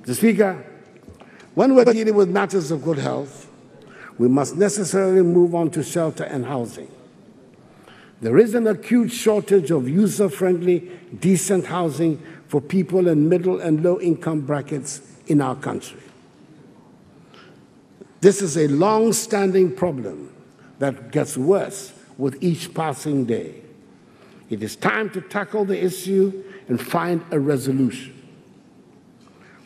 Mr. Speaker, when we're dealing with matters of good health, we must necessarily move on to shelter and housing. There is an acute shortage of user-friendly, decent housing for people in middle and low-income brackets in our country. This is a long-standing problem that gets worse with each passing day. It is time to tackle the issue and find a resolution.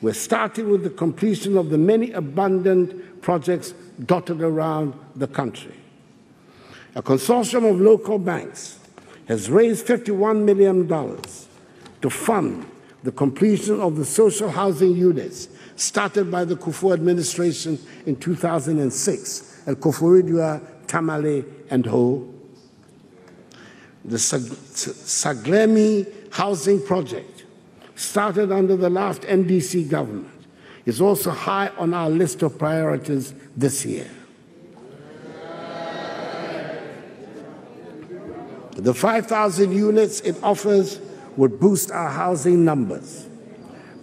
We're starting with the completion of the many abundant projects dotted around the country. A consortium of local banks has raised $51 million to fund the completion of the social housing units started by the Akufo administration in 2006 at Koforidua, Tamale, and Ho. The Saglemi housing project, started under the last NDC government, is also high on our list of priorities this year. The 5,000 units it offers would boost our housing numbers.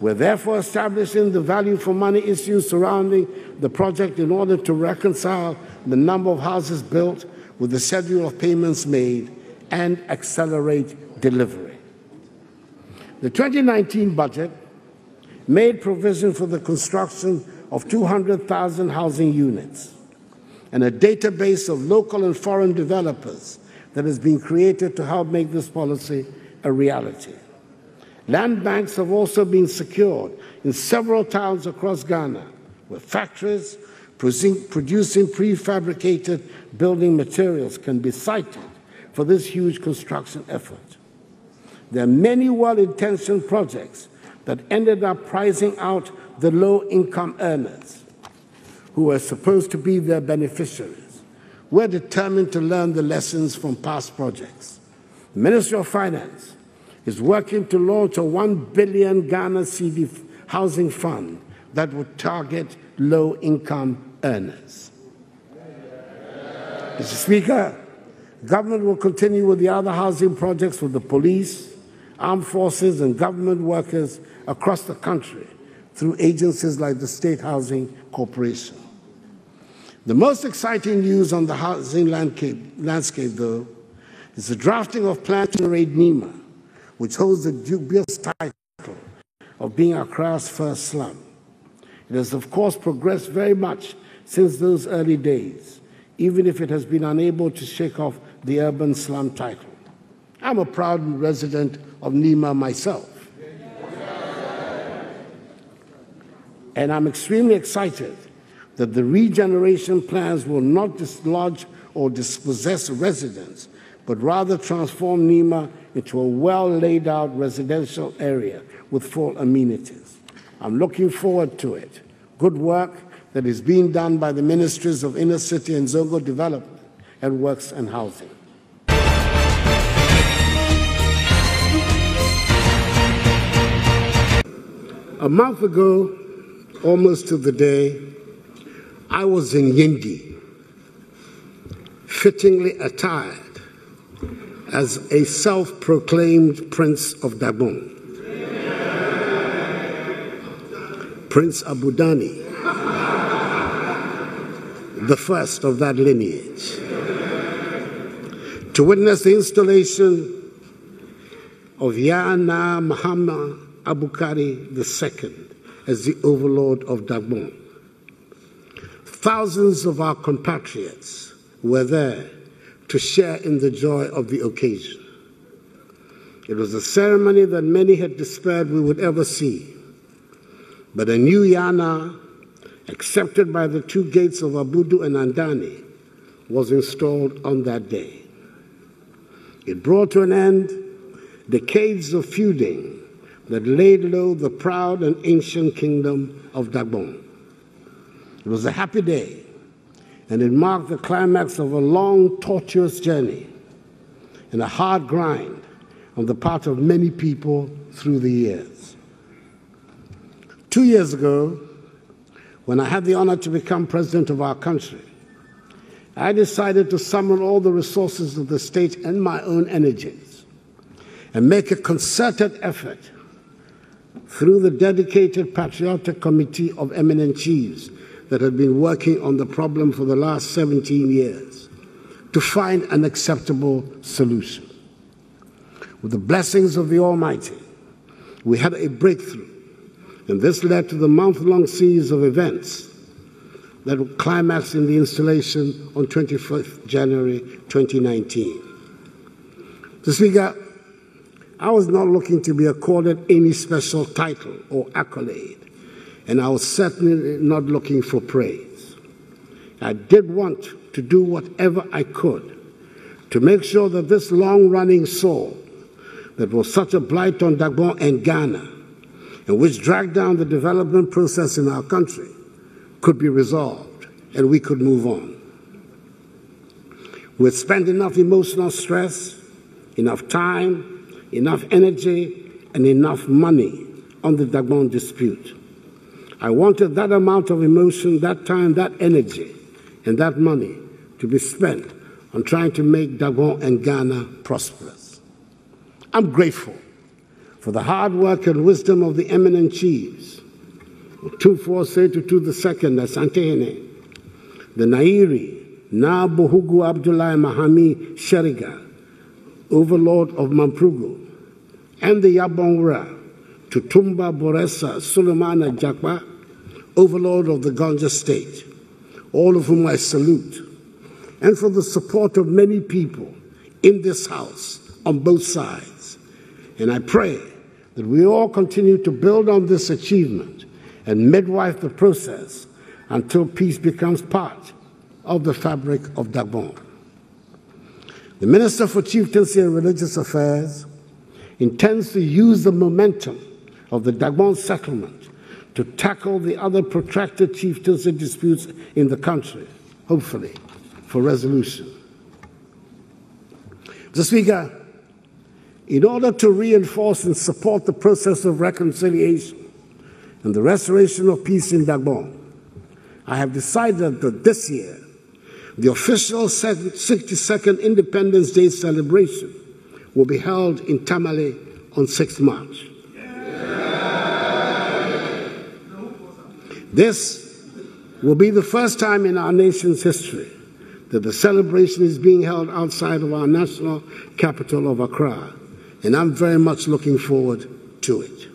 We're therefore establishing the value for money issues surrounding the project in order to reconcile the number of houses built with the schedule of payments made and accelerate delivery. The 2019 budget made provision for the construction of 200,000 housing units and a database of local and foreign developers that has been created to help make this policy a reality. Land banks have also been secured in several towns across Ghana, where factories producing prefabricated building materials can be cited for this huge construction effort. There are many well-intentioned projects that ended up pricing out the low-income earners who were supposed to be their beneficiaries. We're determined to learn the lessons from past projects. The Ministry of Finance is working to launch a 1 billion Ghana cedi housing fund that would target low-income earners. Mr. Speaker, government will continue with the other housing projects for the police, armed forces, and government workers across the country through agencies like the State Housing Corporation. The most exciting news on the housing landscape, though, is the drafting of plans to generate NEMA, which holds the dubious title of being Accra's first slum. It has, of course, progressed very much since those early days, even if it has been unable to shake off the urban slum title. I'm a proud resident of NEMA myself. And I'm extremely excited that the regeneration plans will not dislodge or dispossess residents, but rather transform NEMA into a well-laid-out residential area with full amenities. I'm looking forward to it. Good work that is being done by the Ministries of Inner City and Zongo Development and Works and Housing. A month ago, almost to the day, I was in Yindi, fittingly attired as a self-proclaimed Prince of Gabon, Prince Abudani, the first of that lineage, to witness the installation of Yana Muhammad Abukari II as the overlord of Gabon. Thousands of our compatriots were there to share in the joy of the occasion. It was a ceremony that many had despaired we would ever see. But a new Yana, accepted by the two gates of Abudu and Andani, was installed on that day. It brought to an end decades of feuding that laid low the proud and ancient kingdom of Gabon. It was a happy day, and it marked the climax of a long, tortuous journey and a hard grind on the part of many people through the years. 2 years ago, when I had the honor to become president of our country, I decided to summon all the resources of the state and my own energies and make a concerted effort through the dedicated patriotic committee of eminent chiefs that had been working on the problem for the last 17 years, to find an acceptable solution. With the blessings of the Almighty, we had a breakthrough, and this led to the month-long series of events that will climax in the installation on 25th January 2019. Mr. Speaker, I was not looking to be accorded any special title or accolade, and I was certainly not looking for praise. I did want to do whatever I could to make sure that this long-running sore that was such a blight on Dagbon and Ghana, and which dragged down the development process in our country, could be resolved and we could move on. We'd spent enough emotional stress, enough time, enough energy, and enough money on the Dagbon dispute. I wanted that amount of emotion, that time, that energy, and that money to be spent on trying to make Dagbon and Ghana prosperous. I'm grateful for the hard work and wisdom of the eminent chiefs, Akufo Setutu II, Asantehene, the Nairi, Na Bohugu Abdullahi Mahami Sheriga, Overlord of Mamprugu, and the Yabongra, Tutumba Boresa Sulemana Jakba, Overlord of the Ganja State, all of whom I salute, and for the support of many people in this House on both sides. And I pray that we all continue to build on this achievement and midwife the process until peace becomes part of the fabric of Dagbon. The Minister for Chieftaincy and Religious Affairs intends to use the momentum of the Dagbon settlement to tackle the other protracted chieftaincy disputes in the country, hopefully, for resolution. Mr. Speaker, in order to reinforce and support the process of reconciliation and the restoration of peace in Dagbon, I have decided that this year, the official 62nd Independence Day celebration will be held in Tamale on 6th March. This will be the first time in our nation's history that the celebration is being held outside of our national capital of Accra, and I'm very much looking forward to it.